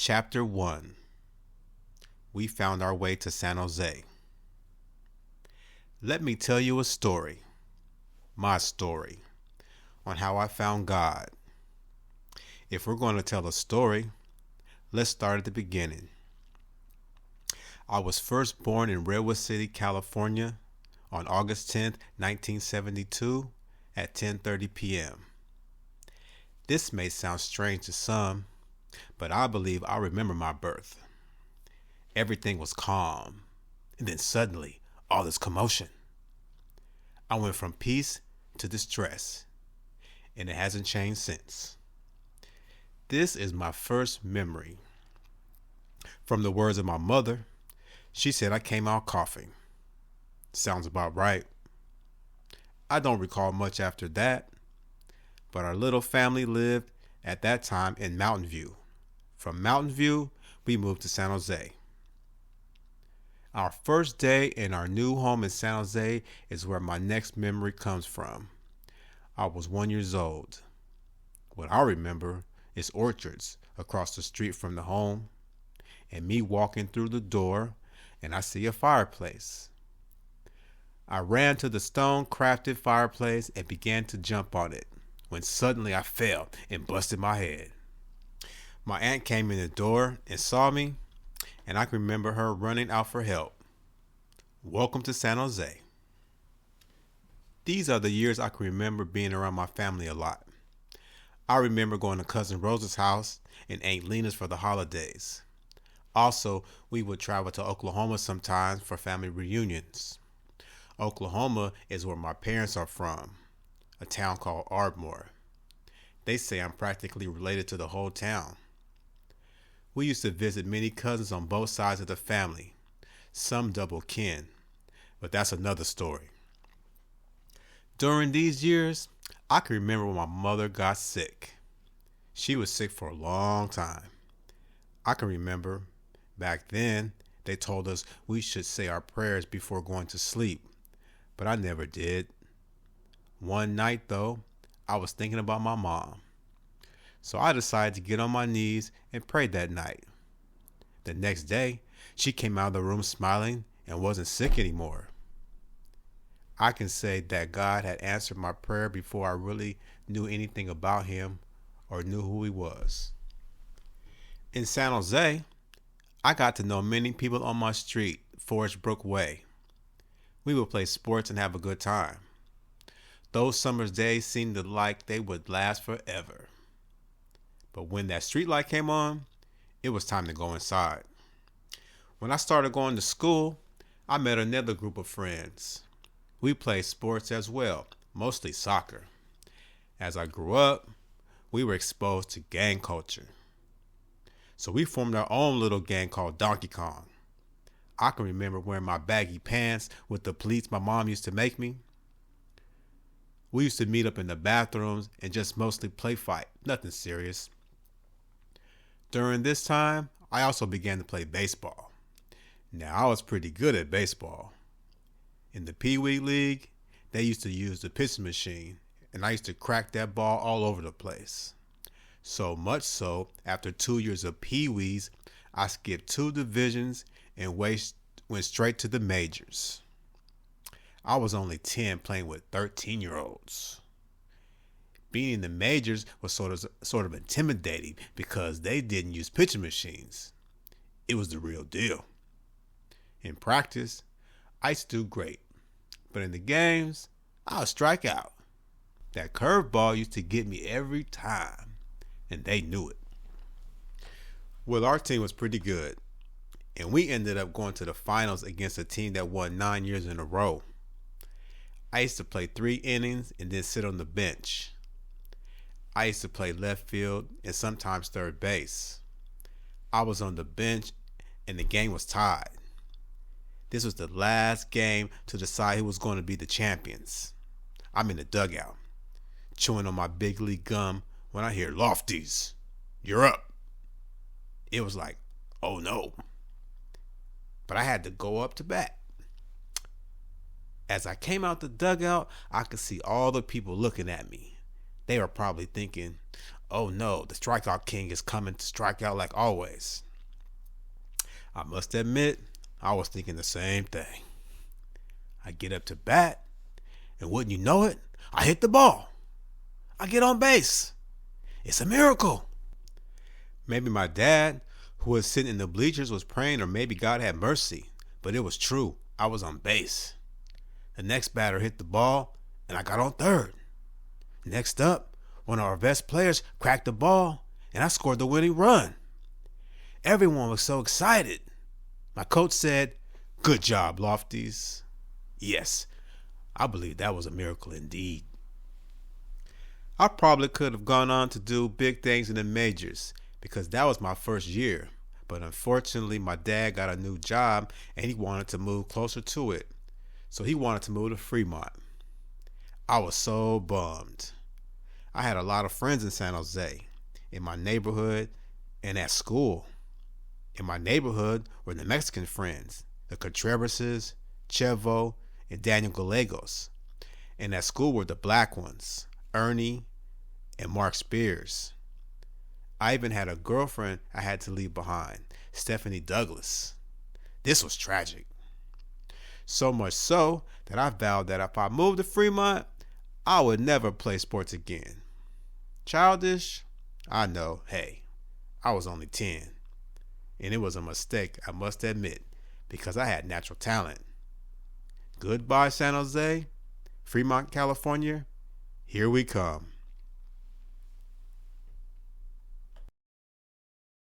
Chapter 1. We found our way to San Jose. Let me tell you a story, my story, on how I found God. If we're going to tell a story, let's start at the beginning. I was first born in Redwood City, California on August 10th, 1972 at 10:30 p.m. This may sound strange to some, but I believe I remember my birth. Everything was calm, and then suddenly, all this commotion. I went from peace to distress, and it hasn't changed since. This is my first memory. From the words of my mother, she said I came out coughing. Sounds about right. I don't recall much after that, but our little family lived at that time in Mountain View. From Mountain View, we moved to San Jose. Our first day in our new home in San Jose is where my next memory comes from. I was 1 year old. What I remember is orchards across the street from the home, and me walking through the door, and I see a fireplace. I ran to the stone-crafted fireplace and began to jump on it, when suddenly I fell and busted my head. My aunt came in the door and saw me, and I can remember her running out for help. Welcome to San Jose. These are the years I can remember being around my family a lot. I remember going to Cousin Rose's house and Aunt Lena's for the holidays. Also, we would travel to Oklahoma sometimes for family reunions. Oklahoma is where my parents are from, a town called Ardmore. They say I'm practically related to the whole town. We used to visit many cousins on both sides of the family, some double kin, but that's another story. During these years, I can remember when my mother got sick. She was sick for a long time. I can remember back then they told us we should say our prayers before going to sleep, but I never did. One night though, I was thinking about my mom. So I decided to get on my knees and pray that night. The next day, she came out of the room smiling and wasn't sick anymore. I can say that God had answered my prayer before I really knew anything about him or knew who he was. In San Jose, I got to know many people on my street, Forest Brook Way. We would play sports and have a good time. Those summer's days seemed like they would last forever. But when that street light came on, it was time to go inside. When I started going to school, I met another group of friends. We played sports as well, mostly soccer. As I grew up, we were exposed to gang culture. So we formed our own little gang called Donkey Kong. I can remember wearing my baggy pants with the pleats my mom used to make me. We used to meet up in the bathrooms and just mostly play fight, nothing serious. During this time, I also began to play baseball. Now, I was pretty good at baseball. In the Pee Wee League, they used to use the pitching machine, and I used to crack that ball all over the place. So much so, after 2 years of Pee Wees, I skipped 2 divisions and went straight to the majors. I was only 10 playing with 13-year-olds. Being in the majors was sort of intimidating because they didn't use pitching machines. It was the real deal. In practice, I used to do great, but in the games, I would strike out. That curveball used to get me every time, and they knew it. Well, our team was pretty good, and we ended up going to the finals against a team that won 9 years in a row. I used to play 3 innings and then sit on the bench. I used to play left field and sometimes third base. I was on the bench and the game was tied. This was the last game to decide who was going to be the champions. I'm in the dugout, chewing on my big league gum when I hear Lofties, you're up. It was like, oh no. But I had to go up to bat. As I came out the dugout, I could see all the people looking at me. They were probably thinking, Oh no, the strikeout king is coming to strike out like always. I must admit, I was thinking the same thing. I get up to bat, and wouldn't you know it, I hit the ball. I get on base. It's a miracle. Maybe my dad, who was sitting in the bleachers, was praying, or maybe God had mercy. But it was true. I was on base. The next batter hit the ball, and I got on third. Next up, one of our best players cracked the ball, and I scored the winning run. Everyone was so excited. My coach said, "Good job, Lofties." Yes, I believe that was a miracle indeed. I probably could have gone on to do big things in the majors because that was my first year. But unfortunately, my dad got a new job and he wanted to move closer to it. So he wanted to move to Fremont. I was so bummed. I had a lot of friends in San Jose, in my neighborhood, and at school. In my neighborhood were the Mexican friends, the Contreras, Chevo, and Daniel Gallegos. And at school were the black ones, Ernie and Mark Spears. I even had a girlfriend I had to leave behind, Stephanie Douglas. This was tragic. So much so that I vowed that if I moved to Fremont, I would never play sports again. Childish? I know, hey, I was only 10. And it was a mistake, I must admit, because I had natural talent. Goodbye, San Jose, Fremont, California. Here we come.